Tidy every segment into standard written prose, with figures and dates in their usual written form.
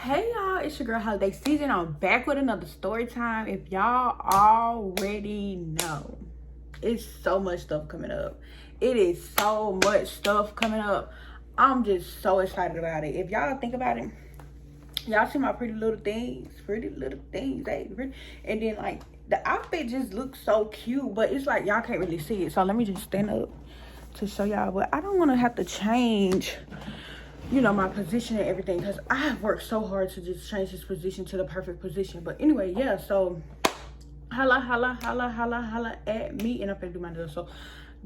Hey y'all, it's your girl Holiday Season. I'm back with another story time. If y'all already know, it's so much stuff coming up. It is so much stuff coming up. I'm just so excited about it. If y'all think about it, y'all see my pretty little things, hey, pretty. And then like the outfit just looks so cute, but it's like y'all can't really see it. So let me just stand up to show y'all. But I don't want to have to change my position and everything, because I have worked so hard to just change this position to the perfect position. But anyway, yeah, so holla at me, and I'm gonna do my nails, so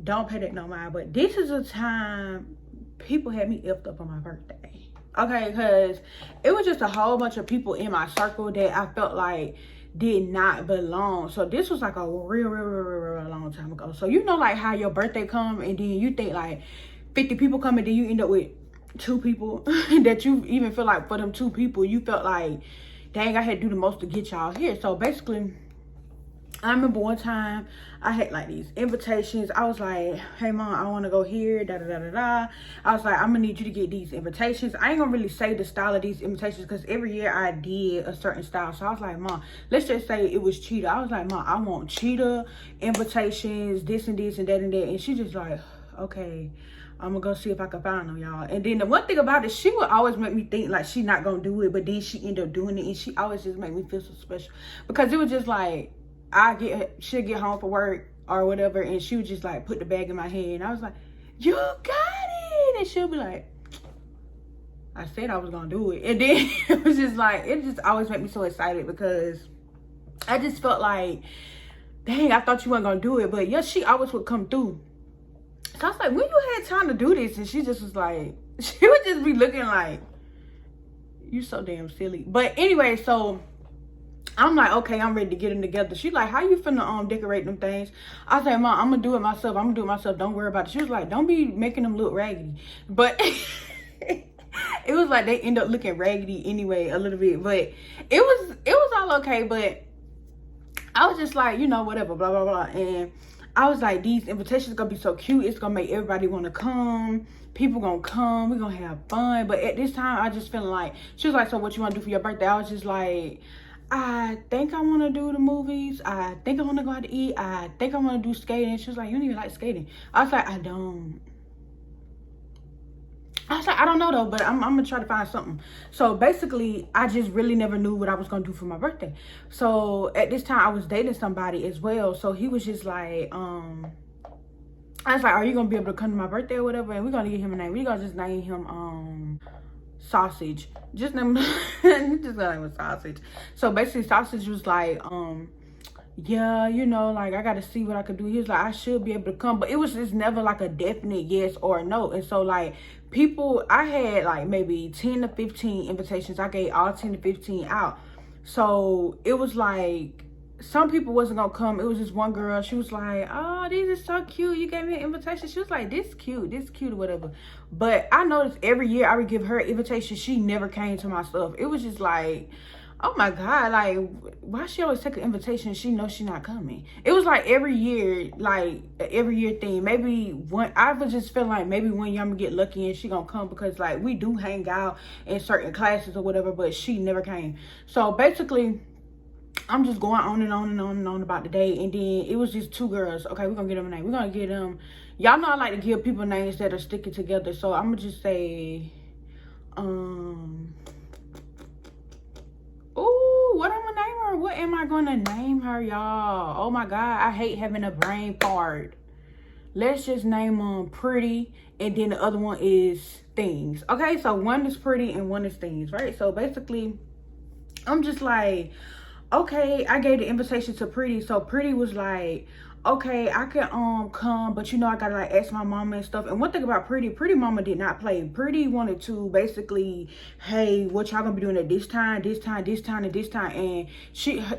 don't pay that no mind. But this is a time people had me effed up on my birthday, okay? Because it was just a whole bunch of people in my circle that I felt like did not belong. So this was like a real long time ago. So like how your birthday come and then you think like 50 people come and then you end up with 2 people that you even feel like for them 2 people you felt like, dang, I had to do the most to get y'all here. So basically, I remember one time I had like these invitations. I was like, hey mom, I want to go here, da da da da da. I was like, I'm gonna need you to get these invitations. I ain't gonna really say the style of these invitations because every year I did a certain style. So I was like, mom, let's just say it was cheetah. I was like, mom, I want cheetah invitations, this and this and that and that. And she just like, okay, I'm gonna go see if I can find them, y'all. And then the one thing about it, she would always make me think like she not gonna do it, but then she end up doing it, and she always just make me feel so special, because it was just like she'll get home from work or whatever, and she would just like put the bag in my hand. I was like, you got it, and she'll be like, I said I was gonna do it. And then it was just like, it just always made me so excited, because I just felt like, dang, I thought you weren't gonna do it, but yeah, she always would come through. So I was like, when you had time to do this? And she just was like, she would just be looking like, you so damn silly. But anyway, so I'm like, okay, I'm ready to get them together. She's like, how you finna decorate them things? I was like, mom, I'm gonna do it myself. Don't worry about it. She was like, don't be making them look raggedy. But it was like they end up looking raggedy anyway a little bit. But it was all okay. But I was just like, whatever, blah blah blah. And I was like, these invitations gonna be so cute. It's gonna make everybody want to come. People gonna come. We're gonna have fun. But at this time, I just feeling like, she was like, so what you want to do for your birthday? I was just like, I think I want to do the movies. I think I want to go out to eat. I think I want to do skating. She was like, you don't even like skating. I was like, I don't. I was like, I don't know though, but I'm gonna try to find something. So basically, I just really never knew what I was gonna do for my birthday. So at this time, I was dating somebody as well. So he was just like, I was like, are you gonna be able to come to my birthday or whatever? And we're gonna give him a name. We're gonna just name him Sausage. Just name just name him Sausage. So basically, Sausage was like, yeah, like I gotta see what I could do. He was like, I should be able to come, but it was just never like a definite yes or no. And so like I had like maybe 10 to 15 invitations. I gave all 10 to 15 out. So it was like some people wasn't gonna come. It was just one girl. She was like, oh, these are so cute. You gave me an invitation. She was like, this cute or whatever. But I noticed every year I would give her an invitation, she never came to my stuff. It was just like, oh my God, like, why she always take an invitation and she knows she not coming? It was like every year thing. Maybe one, I was just feeling like maybe one year I'm gonna get lucky and she gonna come, because like we do hang out in certain classes or whatever, but she never came. So basically, I'm just going on and on about the day. And then it was just 2 girls. Okay, we're gonna get them a name. We're gonna get them, y'all know I like to give people names that are sticking together. So I'm gonna just say, what I'm gonna name her? What am I gonna name her, y'all? Oh my God, I hate having a brain fart. Let's just name them Pretty, and then the other one is Things. Okay, so one is Pretty and one is Things, right? So basically, I'm just like, okay, I gave the invitation to Pretty. So Pretty was like, okay, I can come, but I gotta like ask my mama and stuff. And one thing about Pretty mama did not play. Pretty wanted to basically, hey, what y'all gonna be doing at this time, and this time. And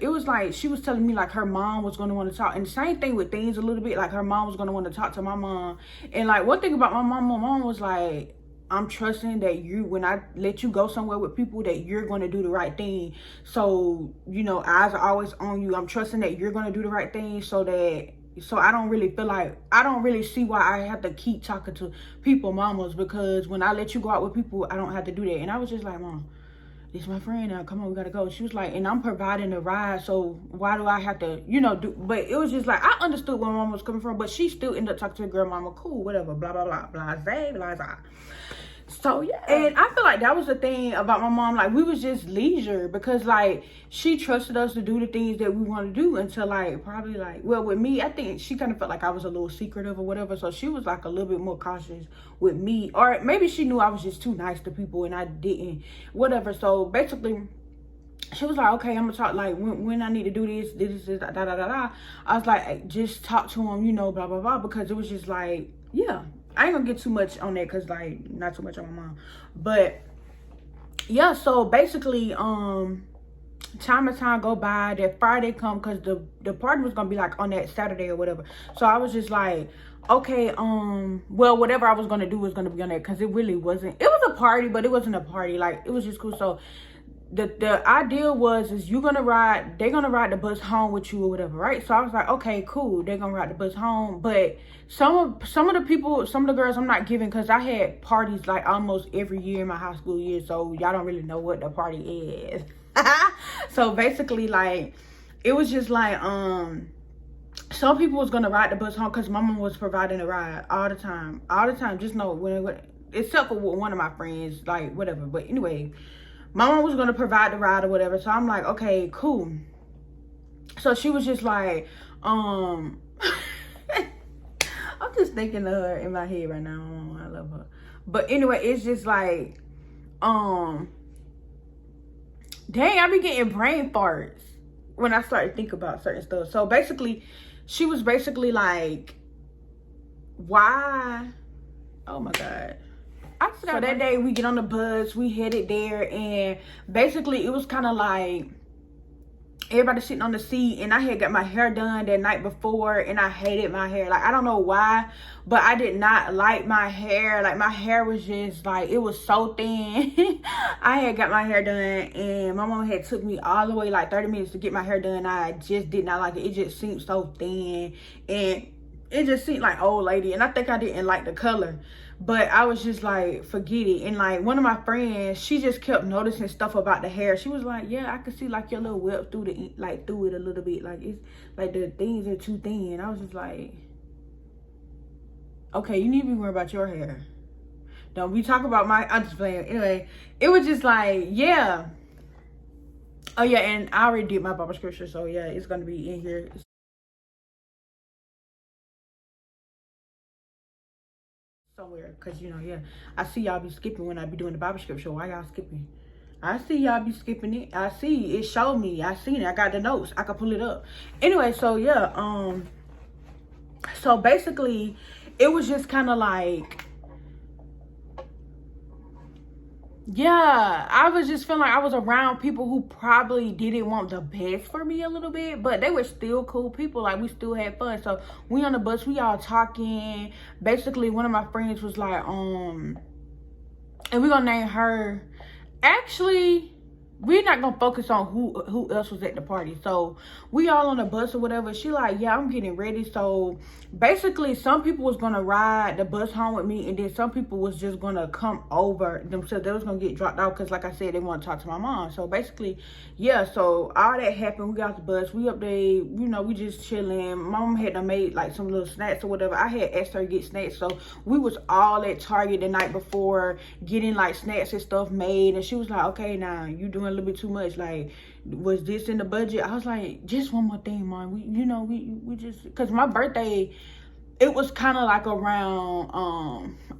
it was like she was telling me like her mom was gonna want to talk. And the same thing with Things a little bit, like her mom was gonna want to talk to my mom. And like one thing about my mom was like, I'm trusting that when I let you go somewhere with people, that you're going to do the right thing. So, eyes are always on you. I'm trusting that you're going to do the right thing, so I don't really feel like, I don't really see why I have to keep talking to people mamas, because when I let you go out with people, I don't have to do that. And I was just like, Mom, this is my friend now, come on, we gotta go. She was like, and I'm providing the ride, so why do I have to, do, but it was just like, I understood where mom was coming from, but she still ended up talking to her girl mama, cool, whatever, blah, blah, blah, blah, blah, blah, blah. So yeah, and I feel like that was the thing about my mom, like we was just leisure, because like she trusted us to do the things that we want to do until like probably like, well, with me, I think she kind of felt like I was a little secretive or whatever, so she was like a little bit more cautious with me, or maybe she knew I was just too nice to people and I didn't, whatever. So basically she was like, okay, I'm gonna talk, like when I need to do this, da da da da. I was like, hey, just talk to him, blah blah blah, because it was just like, yeah, I ain't gonna get too much on that, because like not too much on my mom, but yeah. So basically time and time go by, that Friday come, because the party was gonna be like on that Saturday or whatever. So I was just like, okay, well, whatever I was gonna do was gonna be on that, because it really wasn't, it was a party, but it wasn't a party, like it was just cool. So the idea was, is they're gonna ride the bus home with you or whatever, right? So I was like, okay, cool, they're gonna ride the bus home. But some of the people, some of the girls I'm not giving, because I had parties like almost every year in my high school year, so y'all don't really know what the party is. So basically, like, it was just like some people was gonna ride the bus home, because my mom was providing a ride all the time, just know when except for one of my friends, like whatever. But anyway, my mom was going to provide the ride or whatever. So I'm like, okay, cool. So she was just like, I'm just thinking of her in my head right now. I love her. But anyway, it's just like, dang, I be getting brain farts when I start to think about certain stuff. So basically, she was basically like, why? Oh my God. So that day we get on the bus, we headed there, and basically it was kind of like everybody sitting on the seat, and I had got my hair done that night before, and I hated my hair. Like, I don't know why, but I did not like my hair. Like, my hair was just like, it was so thin. I had got my hair done, and my mom had took me all the way like 30 minutes to get my hair done. I just did not like it. It just seemed so thin, and it just seemed like old lady, and I think I didn't like the color. But I was just like, forget it. And like one of my friends, she just kept noticing stuff about the hair. She was like, yeah, I could see like your little whip through it a little bit. Like, it's like the things are too thin. I was just like, okay, you need to be worried about your hair. Don't be talking about my, I'm just playing. Anyway, it was just like, yeah. Oh yeah, and I already did my Bible scripture, so yeah, it's gonna be in here. Somewhere, because yeah, I see y'all be skipping when I be doing the Bible scripture. Why y'all skipping? I see y'all be skipping it. I see it, showed me. I seen it. I got the notes. I could pull it up. Anyway, so yeah, so basically it was just kind of like, yeah, I was just feeling like I was around people who probably didn't want the best for me a little bit, but they were still cool people. Like, we still had fun. So we on the bus, we all talking. Basically, one of my friends was like, and we're gonna name her. Actually, we're not gonna focus on who else was at the party. So we all on the bus or whatever. She like, yeah, I'm getting ready. So basically, some people was gonna ride the bus home with me, and then some people was just gonna come over themselves. They was gonna get dropped out, because like I said, they want to talk to my mom. So basically, yeah, so all that happened. We got off the bus, we up there, we just chilling. Mom had done made like some little snacks or whatever. I had asked her to get snacks, so we was all at Target the night before getting like snacks and stuff made. And she was like, okay, now you doing a little bit too much. Like, was this in the budget? I was like, just one more thing, Mom. We just, because my birthday, it was kind of like around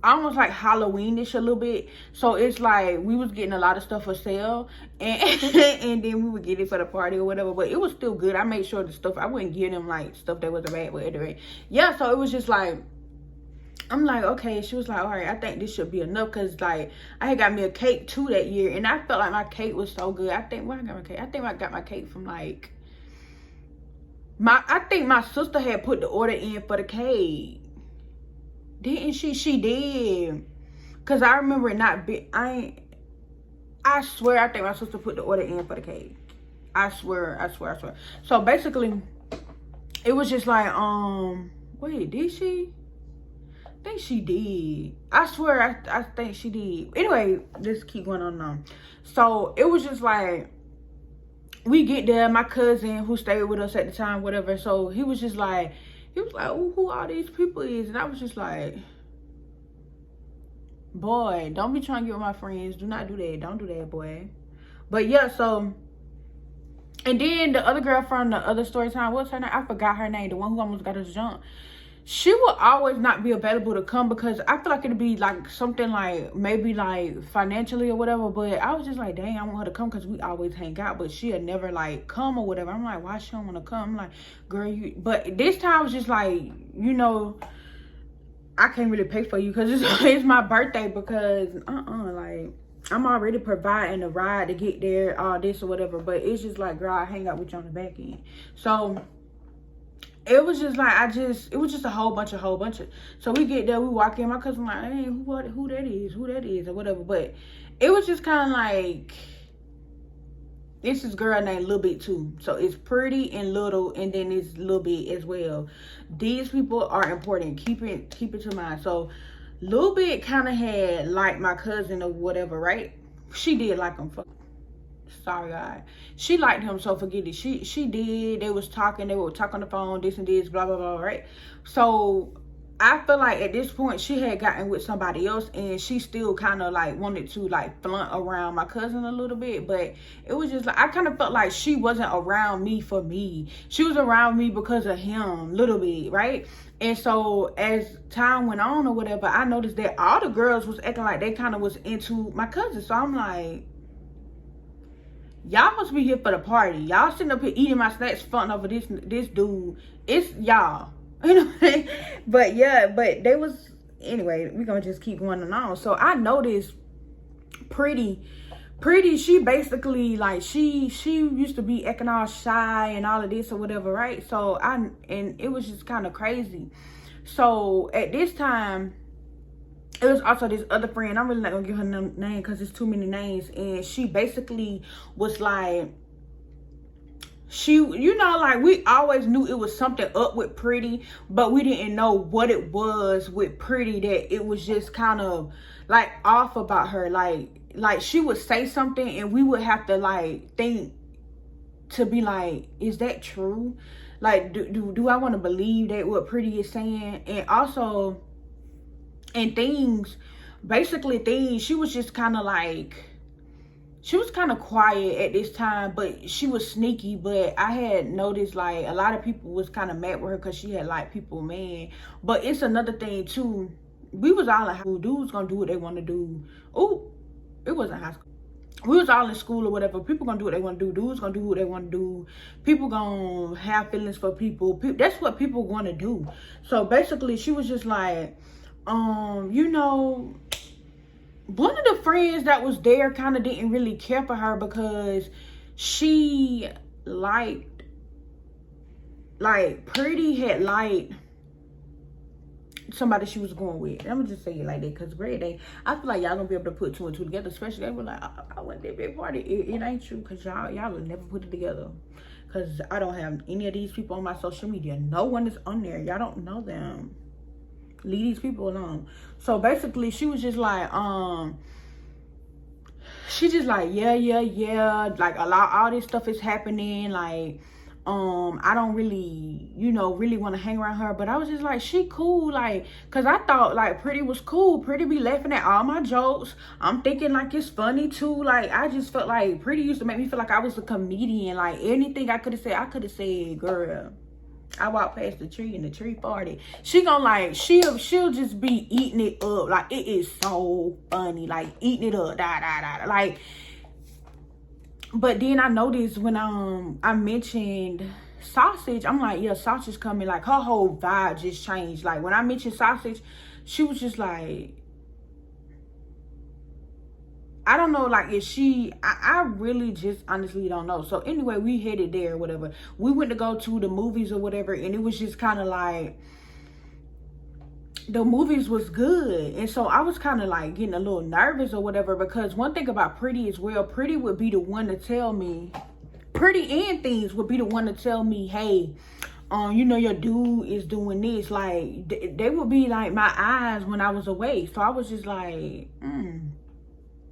almost like Halloweenish a little bit. So it's like we was getting a lot of stuff for sale, and and then we would get it for the party or whatever. But it was still good. I made sure the stuff, I wouldn't give them like stuff that was bad, but anyway, yeah. So it was just like, I'm like, okay. She was like, all right, I think this should be enough, because like I had got me a cake too that year, and I felt like my cake was so good. I think, where I got my cake? I think I got my cake from like I think my sister had put the order in for the cake. Didn't she? She did. Cause I remember it not be, I swear I think my sister put the order in for the cake. I swear. So basically, it was just like, wait, did she? think she did. I swear, I think she did. Anyway, let's keep going on. So it was just like, we get there, my cousin who stayed with us at the time, whatever. So he was like, oh, who all these people is? And I was just like, boy, don't be trying to get with my friends. Do not do that. Don't do that, boy. But yeah, so, and then the other girl from the other story time, what's her name? I forgot her name. The one who almost got us jumped. She will always not be available to come because I feel like it'd be like something like maybe like financially or whatever. But I was just like, dang, I want her to come because we always hang out, but she'll never like come or whatever. I'm like, why she don't want to come? I'm like, girl, you. But this time I was just like, you know, I can't really pay for you because it's my birthday because like I'm already providing a ride to get there, all this or whatever. But it's just like, girl, I hang out with you on the back end. So it was just like, it was just a whole bunch of. So we get there, we walk in, my cousin like, hey, who that is, or whatever. But it was just kind of like, this is girl named Lil Bit too. So it's Pretty and Little, and then it's Lil Bit as well. These people are important. Keep it to mind. So Lil Bit kind of had like my cousin or whatever, right? She did like him. Sorry, God. She liked him, so forget it. She did. They would talk on the phone, this and this, blah, blah, blah, right? So I feel like at this point she had gotten with somebody else and she still kind of like wanted to like flaunt around my cousin a little bit. But it was just like, I kind of felt like she wasn't around me for me. She was around me because of him, little bit, right? And so as time went on or whatever, I noticed that all the girls was acting like they kind of was into my cousin. So I'm like, y'all must be here for the party. Y'all sitting up here eating my snacks, fun over this dude. It's y'all. You know what I mean? But yeah, but they was, anyway, we're gonna just keep going on. So I noticed Pretty, she basically like, she used to be acting all shy and all of this or whatever, right? So and it was just kind of crazy. So at this time, it was also this other friend. I'm really not gonna give her name because it's too many names. And she basically was like, you know, like we always knew it was something up with Pretty, but we didn't know what it was with Pretty, that it was just kind of like off about her. Like she would say something and we would have to like think to be like, is that true? Like, do I want to believe that what Pretty is saying? And also, and things, she was just kind of like, she was kind of quiet at this time, but she was sneaky. But I had noticed like a lot of people was kind of mad with her because she had like people, man. But it's another thing too. We was all in high school. Dudes gonna do what they want to do. Oh, it wasn't high school. We was all in school or whatever. People gonna do what they want to do. Dudes gonna do what they want to do. People gonna have feelings for people. That's what people want to do. So basically, she was just like, you know, one of the friends that was there kind of didn't really care for her because she liked, like, Pretty had liked somebody she was going with. I'm gonna just say it like that because I feel like y'all gonna be able to put two and two together, especially they were like, I went to that big party. It ain't true because y'all will never put it together, because I don't have any of these people on my social media. No one is on there. Y'all don't know them. Leave these people alone. So basically she was just like, she just like, yeah, like all this stuff is happening, like, I don't really, you know, really want to hang around her. But I was just like, she cool, like, because I thought like Pretty was cool. Pretty be laughing at all my jokes. I'm thinking like it's funny too. Like, I just felt like Pretty used to make me feel like I was a comedian. Like, anything I could have said, girl, I walked past the tree and the tree farted. She gonna like, she'll just be eating it up. Like, it is so funny. Like, eating it up, like. But then I noticed when I mentioned sausage, I'm like, yeah, sausage coming. Like, her whole vibe just changed. Like, when I mentioned sausage, she was just like, I don't know, like, is she, I really just honestly don't know. So anyway, we headed there or whatever. We went to go to the movies or whatever, and it was just kind of like, the movies was good. And so I was kind of like getting a little nervous or whatever, because one thing about Pretty as well, Pretty would be the one to tell me, Pretty and Things would be the one to tell me, hey, you know, your dude is doing this. Like, they would be like my eyes when I was away. So I was just like,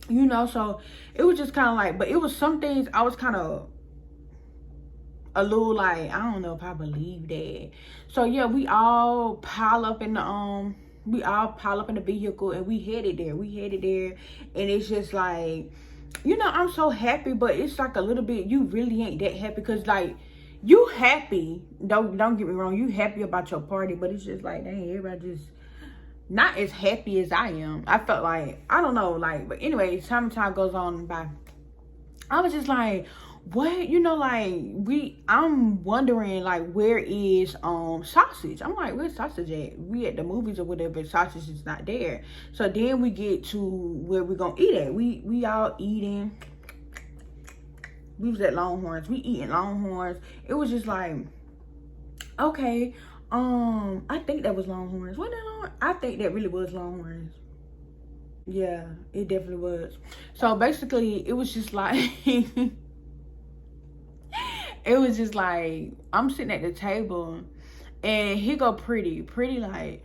you know, so it was just kind of like, but it was some things I was kind of a little like, I don't know if I believe that. So yeah, we all pile up in the vehicle and we headed there. And it's just like, you know, I'm so happy, but it's like a little bit, you really ain't that happy, because like, you happy, don't get me wrong, you happy about your party, but it's just like, dang, everybody just not as happy as I am. I felt like, I don't know, like, but anyway, time goes on by. I was just like, what, you know, like, I'm wondering, like, where is sausage? I'm like, where's sausage at? We at the movies or whatever, sausage is not there. So then we get to where we gonna eat at. We all eating. We was at Longhorns. We eating Longhorns. It was just like, okay, I think that was Longhorns. What that Longhorns? I think that really was Longhorns. Yeah, it definitely was. So basically, it was just like, it was just like, I'm sitting at the table, and he go pretty like,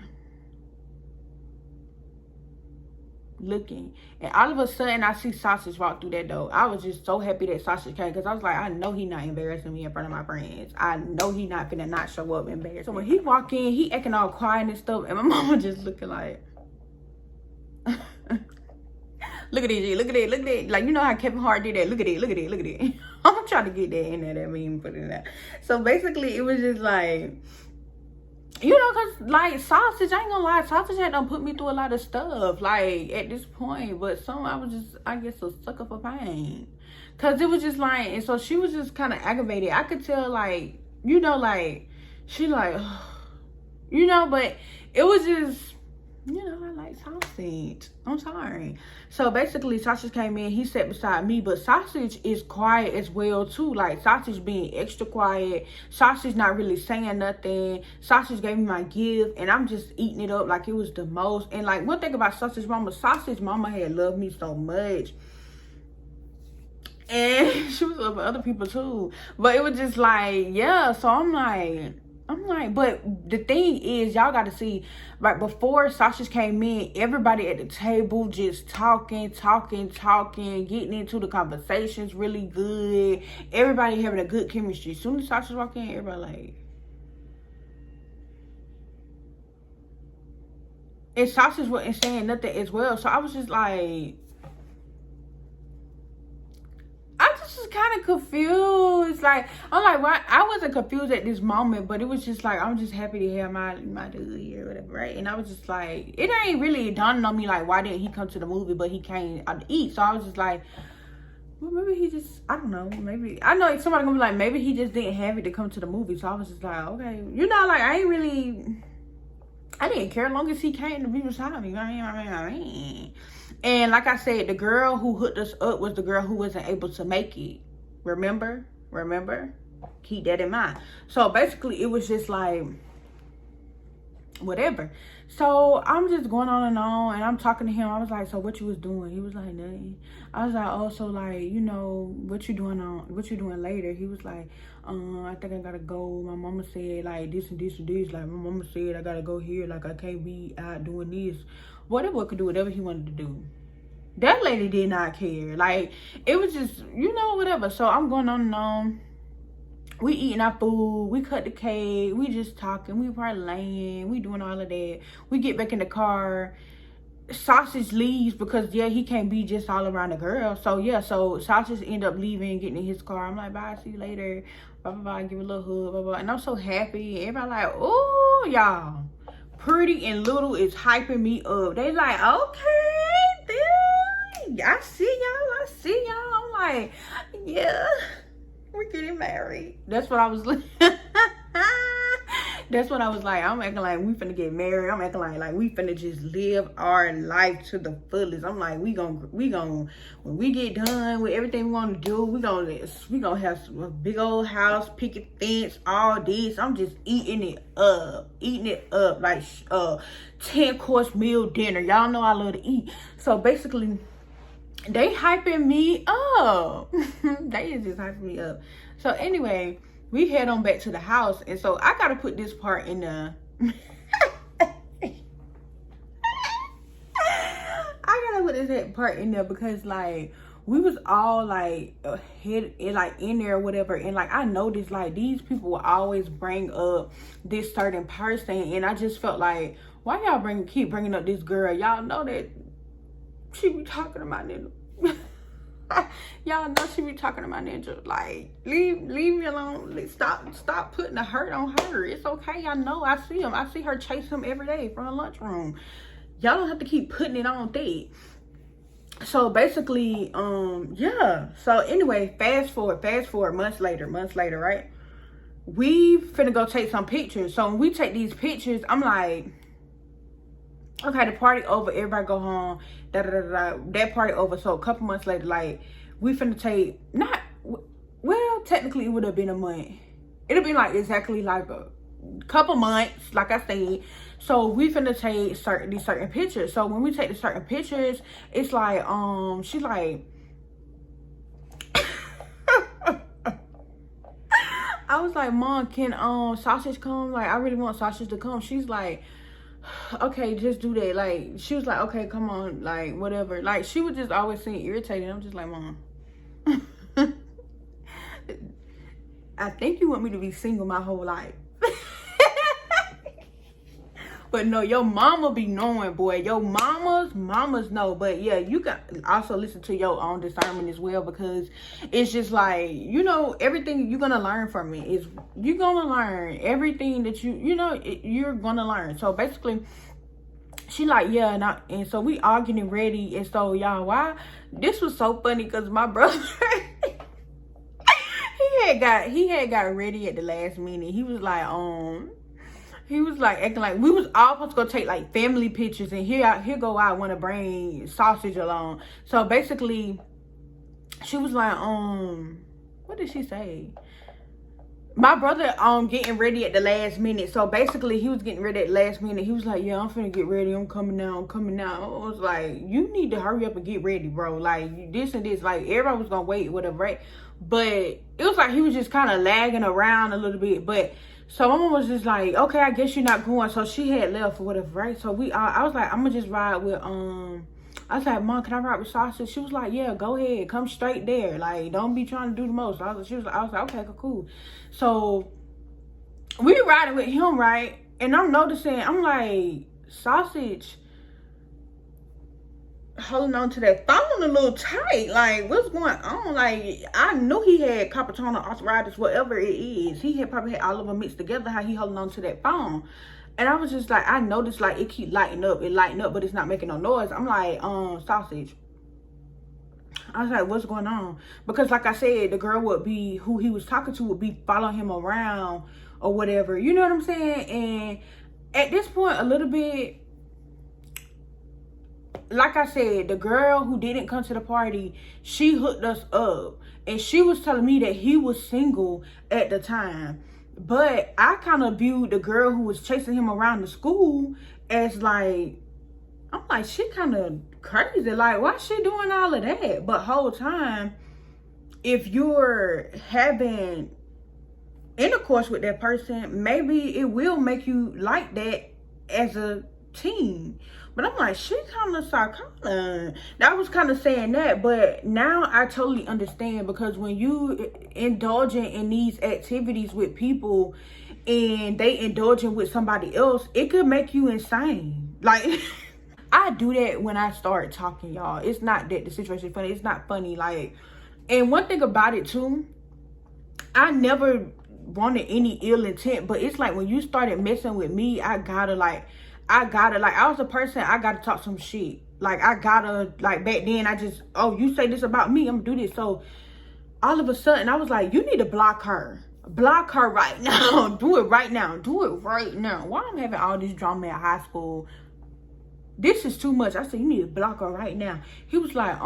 looking, and all of a sudden I see sausage walk through that door. I was just so happy that sausage came, because I was like, I know he not embarrassing me in front of my friends. I know he not finna not show up embarrassed. So when he walk in, he acting all quiet and stuff, and my mama just looking like, look at it, look at it. Like, you know how Kevin Hart did that? Look at it. I'm trying to get that in there, that meme, put it in there. So basically, it was just like, you know, because, like, sausage, I ain't gonna lie, sausage had done put me through a lot of stuff, like, at this point. But I was just, I guess, a sucker for pain. Because it was just like, and so she was just kind of aggravated. I could tell, like, you know, like, she like, you know, but it was just, you know, I like sausage. I'm sorry. So basically, Sausage came in. He sat beside me. But Sausage is quiet as well, too. Like, Sausage being extra quiet. Sausage not really saying nothing. Sausage gave me my gift. And I'm just eating it up like it was the most. And, like, one thing about Sausage Mama had loved me so much. And she was loving other people, too. But it was just like, yeah. So I'm like, but the thing is, y'all got to see, right before Sausage came in, everybody at the table just talking, getting into the conversations really good. Everybody having a good chemistry. As soon as Sausage walked in, everybody like, and Sausage wasn't saying nothing as well. So I was just like, kind of confused. Like, I'm like, why? I wasn't confused at this moment, but it was just like, I'm just happy to have my dude here or whatever, right? And I was just like, it ain't really dawned on me like, why didn't he come to the movie, but he came out to eat. So I was just like, well, maybe he just, I don't know, maybe, I know somebody gonna be like, maybe he just didn't have it to come to the movie. So I was just like, okay, you know, like, I didn't care as long as he came to be beside me. I mean. And like I said, the girl who hooked us up was the girl who wasn't able to make it. Remember? Keep that in mind. So basically, it was just like, whatever. So I'm just going on, and I'm talking to him. I was like, so what you was doing? He was like, nothing. I was like, oh, so like, you know, what you doing later? He was like, I think I gotta go. My mama said like this and this and this. Like, my mama said I gotta go here. Like, I can't be out doing this. Whatever, could do whatever he wanted to do. That lady did not care. Like, it was just, you know, whatever. So I'm going on and on. We eating our food. We cut the cake. We just talking. We parlaying. We doing all of that. We get back in the car. Sausage leaves because, yeah, he can't be just all around the girl. So, yeah, so Sausage end up leaving, getting in his car. I'm like, bye, see you later. Blah, blah, blah. Give a little hug, blah, blah. And I'm so happy. Everybody like, oh, y'all. Pretty and Little is hyping me up. They like, okay, then I see y'all. I'm like, yeah, we're getting married. That's what I was like. That's what I was like. I'm acting like we finna get married. I'm acting like we finna just live our life to the fullest. I'm like, we gonna when we get done with everything we want to do, we gonna have a big old house, picket fence, all this. I'm just eating it up like 10-course meal dinner. Y'all know I love to eat. So basically, they hyping me up. They is just hyping me up. So anyway, we head on back to the house. And so I gotta put this part in the I gotta put this part in there because like we was all like in there or whatever, and like I noticed like these people will always bring up this certain person, and I just felt like, why y'all keep bringing up this girl? Y'all know that she be talking to my nigga. Y'all know she be talking to my ninja. Like, leave me alone. Stop putting the hurt on her. It's okay. I know. I see him. I see her chase him every day from the lunchroom. Y'all don't have to keep putting it on thick. So basically, yeah. So anyway, fast forward months later, right? We finna go take some pictures. So when we take these pictures, I'm like, okay, the party over, everybody go home, that party over. So a couple months later, like, we finna take, well, technically it would have been a month. It'll be like exactly like a couple months, like I said. So we finna take these certain pictures. So when we take the certain pictures, it's like, she's like, I was like, Mom, can sausage come? Like, I really want sausage to come. She's like, okay, just do that. Like, she was like, okay, come on, like, whatever. Like, she would just always seem irritated. I'm just like, Mom, I think you want me to be single my whole life. But no, your mama be knowing, boy. Your mamas know. But yeah, you got also listen to your own discernment as well, because it's just like, you know, everything you're gonna learn from it is you're gonna learn everything that you're gonna learn. So basically, she like, yeah, and so we arguing and ready. And so y'all, why this was so funny, because my brother he had got ready at the last minute. He was like acting like we was all supposed to go take like family pictures, and here go I want to bring sausage along. So basically, she was like, what did she say? My brother getting ready at the last minute. So basically, he was getting ready at the last minute. He was like, yeah, I'm finna get ready. I'm coming out. I was like, you need to hurry up and get ready, bro. Like, this and this. Like, everybody was gonna wait, whatever, right? But it was like he was just kind of lagging around a little bit. But so my mom was just like, okay, I guess you're not going. So she had left or whatever, right? So I was like, I'm gonna just ride with I was like, Mom, can I ride with sausage? She was like, yeah, go ahead, come straight there. Like, don't be trying to do the most. I was like, okay, cool. So we riding with him, right? And I'm noticing, I'm like, sausage holding on to that phone a little tight. Like, what's going on? Like, I knew he had carpal tunnel arthritis, whatever it is. He had probably had all of them mixed together, how he holding on to that phone. And I was just like, I noticed like it keep lighting up, but it's not making no noise. I'm like, sausage. I was like, what's going on? Because like I said, the girl who he was talking to would be following him around or whatever. You know what I'm saying? And at this point, a little bit, like I said, the girl who didn't come to the party, she hooked us up. And she was telling me that he was single at the time. But I kind of viewed the girl who was chasing him around the school as like, I'm like, she kind of crazy. Like, why she doing all of that? But whole time, if you're having intercourse with that person, maybe it will make you like that as a teen. But I'm like, she kind of psychotic. I was kind of saying that, but now I totally understand, because when you indulging in these activities with people and they indulging with somebody else, it could make you insane. Like, I do that when I start talking, y'all. It's not that the situation is funny. It's not funny. Like, and one thing about it too, I never wanted any ill intent, but it's like when you started messing with me, I was a person, I gotta talk some shit. Like, I gotta, like, back then, you say this about me, I'm gonna do this. So, all of a sudden, I was like, you need to block her. Block her right now. Do it right now. Why I'm having all this drama at high school? This is too much. I said, you need to block her right now. He was like,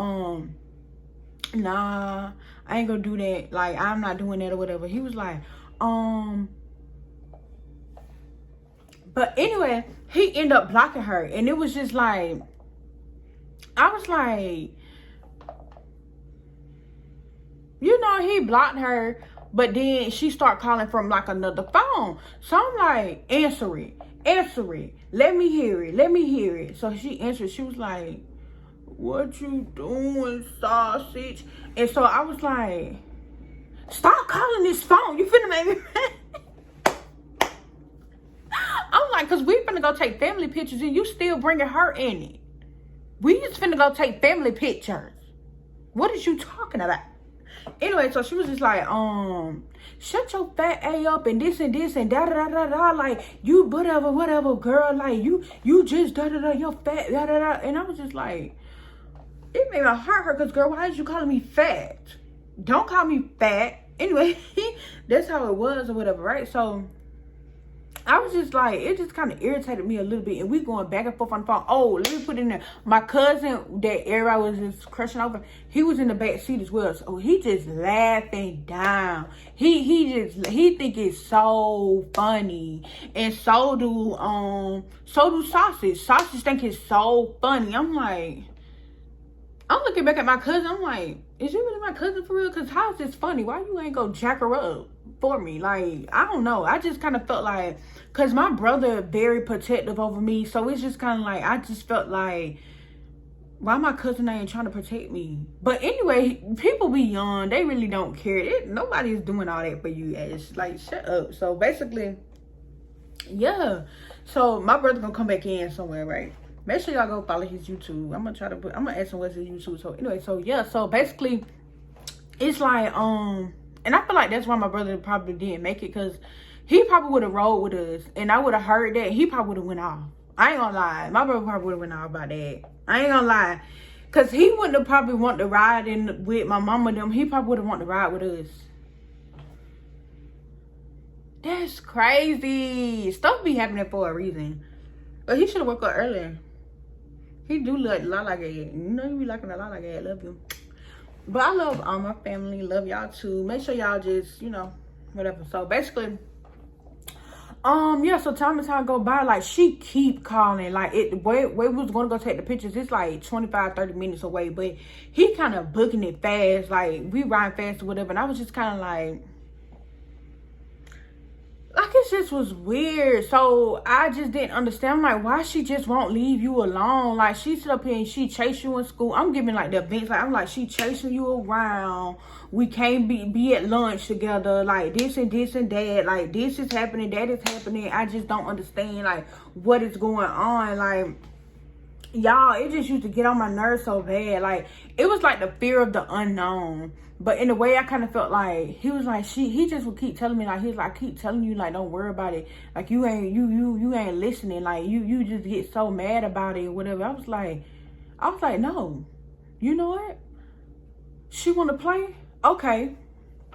nah, I ain't gonna do that. Like, I'm not doing that or whatever. He was like, but anyway, he ended up blocking her. And it was just like, I was like, you know, he blocked her. But then she start calling from like another phone. So I'm like, answer it. Let me hear it. So she answered. She was like, what you doing, sausage? And so I was like, stop calling this phone. You finna make me mad. I'm like, cause we finna go take family pictures and you still bringing her in it. We just finna go take family pictures. What is you talking about? Anyway, so she was just like, shut your fat A up and this and da da da da da. Like, you whatever, girl. Like, you just da da da, your fat da da da. And I was just like, it made my heart hurt, because girl, why did you calling me fat? Don't call me fat. Anyway, that's how it was or whatever, right? So I was just like, it just kind of irritated me a little bit. And we going back and forth on the phone. Oh, let me put in there. My cousin that everybody was just crushing over, he was in the back seat as well. So he just laughing down. He think it's so funny. And so do Sausage. Sausage think it's so funny. I'm looking back at my cousin. I'm like, is you really my cousin for real? Because how is this funny? Why you ain't go jack her up for me? Like, I don't know. I just kind of felt like, because my brother very protective over me. So it's just kind of like, I just felt like, why my cousin ain't trying to protect me? But anyway, people be young. They really don't care. Nobody is doing all that for you. It's like, shut up. So basically, yeah. So my brother gonna come back in somewhere, right? Make sure y'all go follow his YouTube. I'm gonna ask him what's his YouTube. So anyway, so yeah, so basically it's like, and I feel like that's why my brother probably didn't make it, because he probably would have rolled with us and I would have heard that. He probably would have went off. I ain't gonna lie. My brother probably would have went off about that. I ain't gonna lie. Cause he wouldn't have probably want to ride in with my mama and them. He probably would have want to ride with us. That's crazy. Stuff be happening for a reason. But he should have woke up earlier. He do look a lot like it. You know, you be liking a lot like it. Love you. But I love all my family. Love y'all too. Make sure y'all just, you know, whatever. So basically, yeah, so time and time go by, like, she keep calling. Like, where we was gonna go take the pictures, it's like 25-30 minutes away. But he kind of booking it fast. Like, we riding fast or whatever. And I was just kind of like, it just was weird. So I just didn't understand. I'm like, why she just won't leave you alone? Like, she sit up here and she chase you in school. I'm giving like the events. Like, I'm like, she chasing you around. We can't be at lunch together. Like, this and that. Like, this is happening, that is happening. I just don't understand, like, what is going on. Like, y'all, it just used to get on my nerves so bad. Like, it was like the fear of the unknown. But in a way, I kind of felt like he was like, he just would keep telling me, like, he was like, I keep telling you, like, don't worry about it. Like, you ain't listening. Like, you just get so mad about it or whatever. I was like, no. You know what? She want to play? Okay.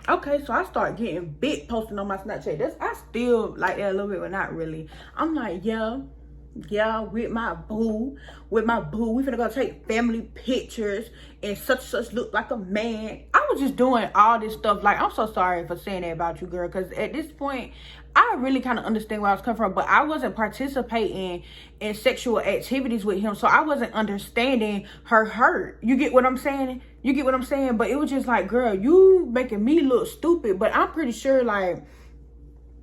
So I start getting big posting on my Snapchat. I still like that a little bit, but not really. I'm like, yeah, with my boo. We finna go take family pictures and such look like a man. I was just doing all this stuff. Like, I'm so sorry for saying that about you, girl, because at this point, I really kind of understand where I was coming from, but I wasn't participating in sexual activities with him, so I wasn't understanding her hurt. You get what I'm saying? But it was just like, girl, you making me look stupid. But I'm pretty sure, like,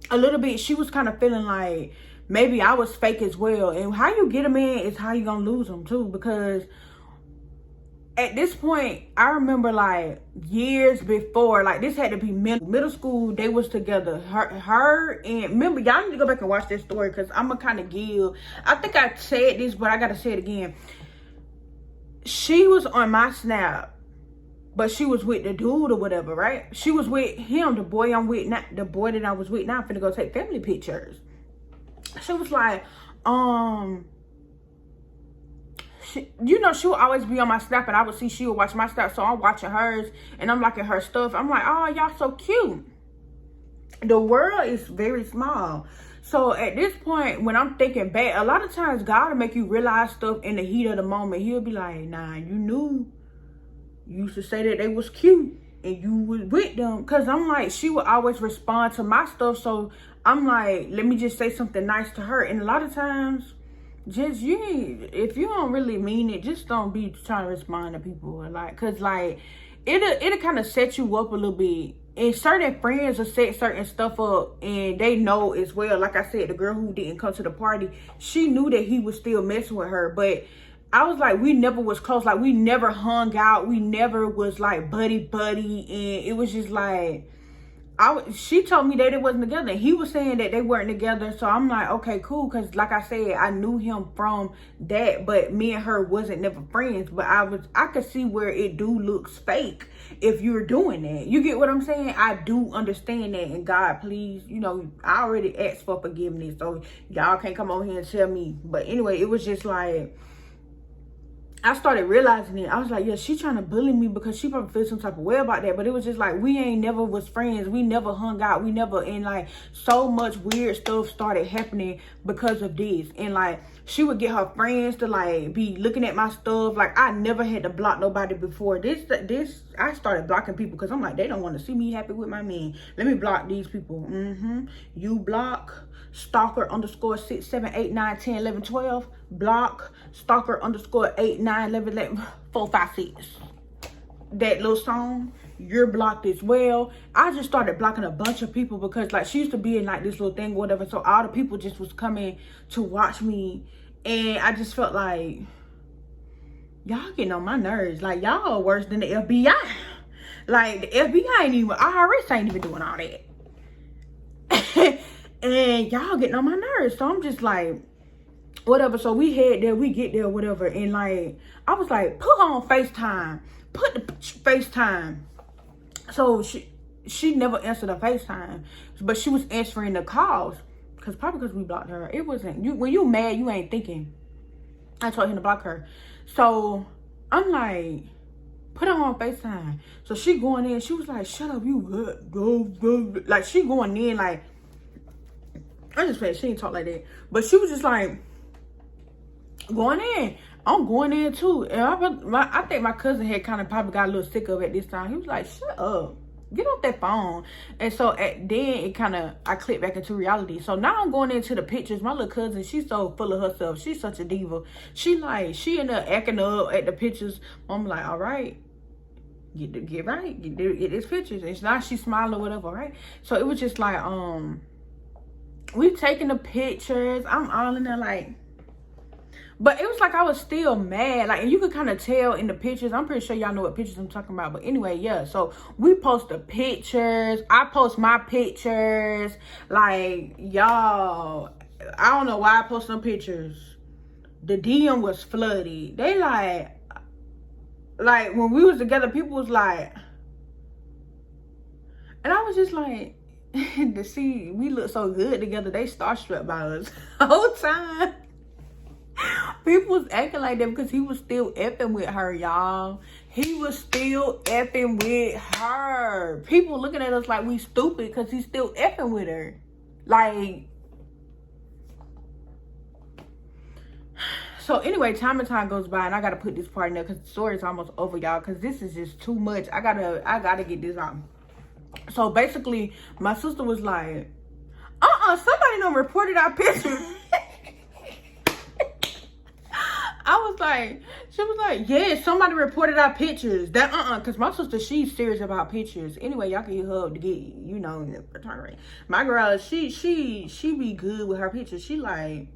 a little bit, she was kind of feeling like maybe I was fake as well. And how you get a man is how you gonna lose him too. Because at this point, I remember, like, years before, like, this had to be middle school. They was together. Her and, remember, y'all need to go back and watch this story, because I'm gonna kind of give. I think I said this, but I gotta say it again. She was on my Snap, but she was with the dude or whatever, right? She was with him, the boy I'm with now, the boy that I was with now. I'm finna go take family pictures. She was like, you know, she would always be on my Snap, and I would see she would watch my Snap. So I'm watching hers, and I'm liking her stuff. I'm like, oh, y'all so cute. The world is very small. So at this point, when I'm thinking back, a lot of times God will make you realize stuff in the heat of the moment. He'll be like, nah, you knew. You used to say that they was cute, and you was with them. Because I'm like, she would always respond to my stuff. So I'm like, let me just say something nice to her. And a lot of times, just if you don't really mean it, just don't be trying to respond to people. Like, cause like it'll kind of set you up a little bit and certain friends will set certain stuff up, and they know as well. Like I said, the girl who didn't come to the party, she knew that he was still messing with her, but I was like, we never was close. Like, we never hung out. We never was like buddy, and it was just like, she told me that they wasn't together. He was saying that they weren't together. So I'm like, okay, cool. Because like I said, I knew him from that, but me and her wasn't never friends. But I could see where it do looks fake if you're doing that. You get what I'm saying? I do understand that. And God, please, you know, I already asked for forgiveness. So y'all can't come on here and tell me. But anyway, it was just like, I started realizing it. I was like, yeah, she trying to bully me because she probably feels some type of way about that. But it was just like, we ain't never was friends. We never hung out. We never, and like, so much weird stuff started happening because of this. And like, she would get her friends to like be looking at my stuff. Like, I never had to block nobody before. I started blocking people because I'm like, they don't want to see me happy with my man. Let me block these people. You block stalker underscore 6, 7, 8, 9, 10, 11, 12. Block stalker underscore 8, 9, 11, 11, 4, 5, 6. That little song, you're blocked as well. I just started blocking a bunch of people because like she used to be in like this little thing or whatever. So all the people just was coming to watch me. And I just felt like, y'all getting on my nerves. Like, y'all are worse than the FBI. Like, the FBI ain't even, IRS ain't even doing all that. And y'all getting on my nerves. So I'm just like, whatever. So we head there, we get there, whatever. And like, I was like, put her on FaceTime. Put the FaceTime. So she never answered the FaceTime. But she was answering the calls. Probably because we blocked her. It wasn't, when you mad, you ain't thinking. I told him to block her. So I'm like, put her on FaceTime. So she going in, she was like, shut up, you go. Like, she going in like, I just said she ain't talk like that. But she was just like, going in. I'm going in too. And I think my cousin had kind of probably got a little sick of it this time. He was like, shut up. Get off that phone. And so then it kind of, I clicked back into reality. So now I'm going into the pictures. My little cousin, she's so full of herself. She's such a diva. She ended up acting up at the pictures. I'm like, all right. Get right. Get these pictures. It's not she smiling or whatever, right? So it was just like, we taking the pictures. I'm all in there like, but it was like I was still mad. Like, and you could kind of tell in the pictures. I'm pretty sure y'all know what pictures I'm talking about. But anyway, yeah. So we post the pictures. I post my pictures. Like, y'all, I don't know why I post some pictures. The DM was flooded. They like when we was together, people was like, and I was just like, to see we look so good together, they starstruck by us the whole time. People was acting like that because he was still effing with her, y'all. He was still effing with her. People looking at us like we stupid because he's still effing with her. Like, so anyway, time and time goes by, and I gotta put this part in there because the story is almost over, y'all, because this is just too much. I gotta get this out. So basically, my sister was like, somebody done reported our picture. She was like, yeah, somebody reported our pictures. That, because my sister, she's serious about pictures. Anyway, y'all can hit her up to get, you know, the return rate. My girl, she be good with her pictures. She like,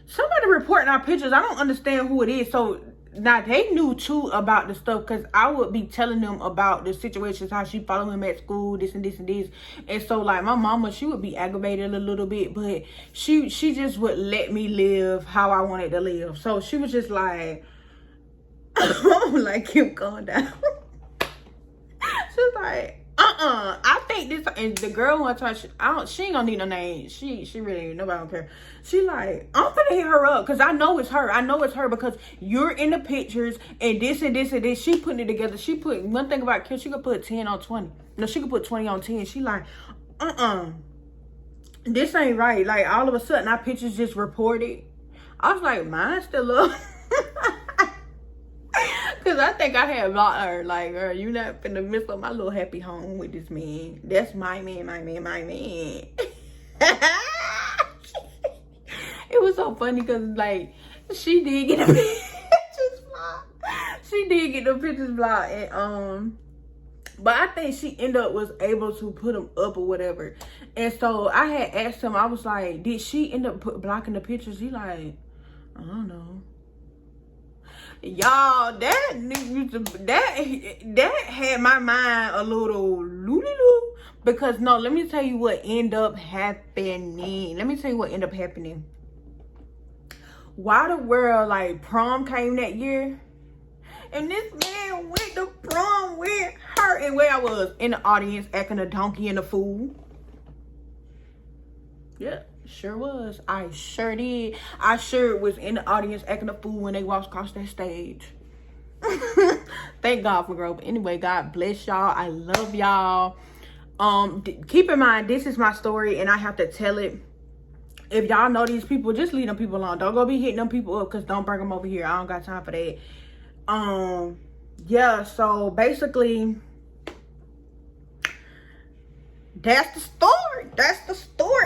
somebody reporting our pictures. I don't understand who it is. So now they knew too about the stuff because I would be telling them about the situations, how she followed him at school, this and this and this. And so like my mama, she would be aggravated a little bit, but she just would let me live how I wanted to live. So she was just like, like, keep going down. She was like, I think this, and the girl one time, she ain't gonna need no name. She really, nobody don't care. She like, I'm gonna hit her up because I know it's her. I know it's her because you're in the pictures and this and this and this. She putting it together. She put, one thing about Kim, she could put 10 on 20. No, she could put 20 on 10. She like, this ain't right. Like, all of a sudden our pictures just reported. I was like, mine still up. Cause I think I had blocked her. Like, girl, you not finna mess up my little happy home with this man. That's my man. It was so funny cause like she did get the pictures blocked. She did get the pictures blocked, and But I think she ended up was able to put them up or whatever. And so I had asked him, I was like, did she end up blocking the pictures? He like, I don't know. Y'all, that had my mind a little looloo. Because no, let me tell you what ended up happening. Why the world, like, prom came that year, and this man went to prom with her, and where I was in the audience acting a donkey and a fool. Yeah, sure was. I sure did. I sure was in the audience acting a fool when they walked across that stage. Thank God for growth. Anyway, God bless y'all. I love y'all. Keep in mind, this is my story and I have to tell it. If y'all know these people, just leave them people alone. Don't go be hitting them people up, because don't bring them over here. I don't got time for that. Yeah, so basically, that's the story.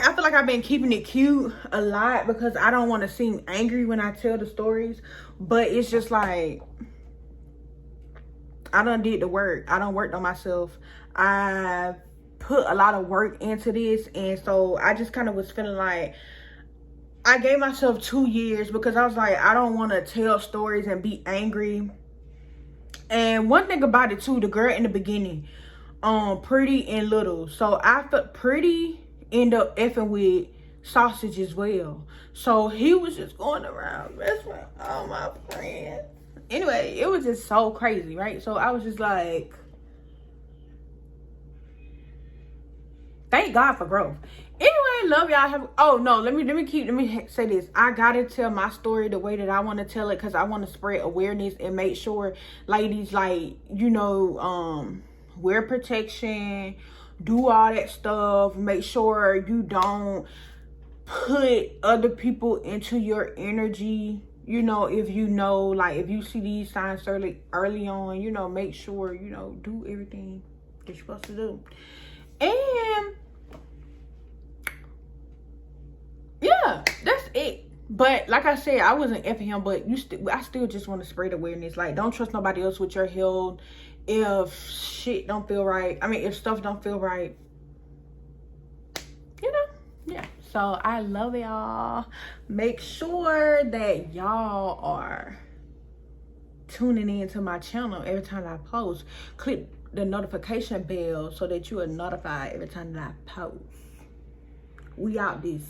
I feel like I've been keeping it cute a lot because I don't want to seem angry when I tell the stories. But it's just like, I done did the work. I done worked on myself. I put a lot of work into this. And so I just kind of was feeling like I gave myself 2 years, because I was like, I don't want to tell stories and be angry. And one thing about it too, the girl in the beginning, Pretty and Little. So I felt Pretty end up effing with Sausage as well. So he was just going around messing with all my friends. Anyway, it was just so crazy, right? So I was just like, thank God for growth. Anyway, love y'all. Oh no, let me say this. I gotta tell my story the way that I want to tell it, because I want to spread awareness and make sure, ladies, like, you know, wear protection, do all that stuff. Make sure you don't put other people into your energy. You know, if you know, like, if you see these signs early on, you know, make sure, you know, do everything that you're supposed to do. And yeah, that's it. But like I said, I wasn't effing him, but I still just want to spread awareness. Like, don't trust nobody else with your health. If shit don't feel right, I mean, if stuff don't feel right, you know. Yeah, so I love y'all. Make sure that y'all are tuning in to my channel every time I post. Click the notification bell so that you are notified every time that I post. We out this.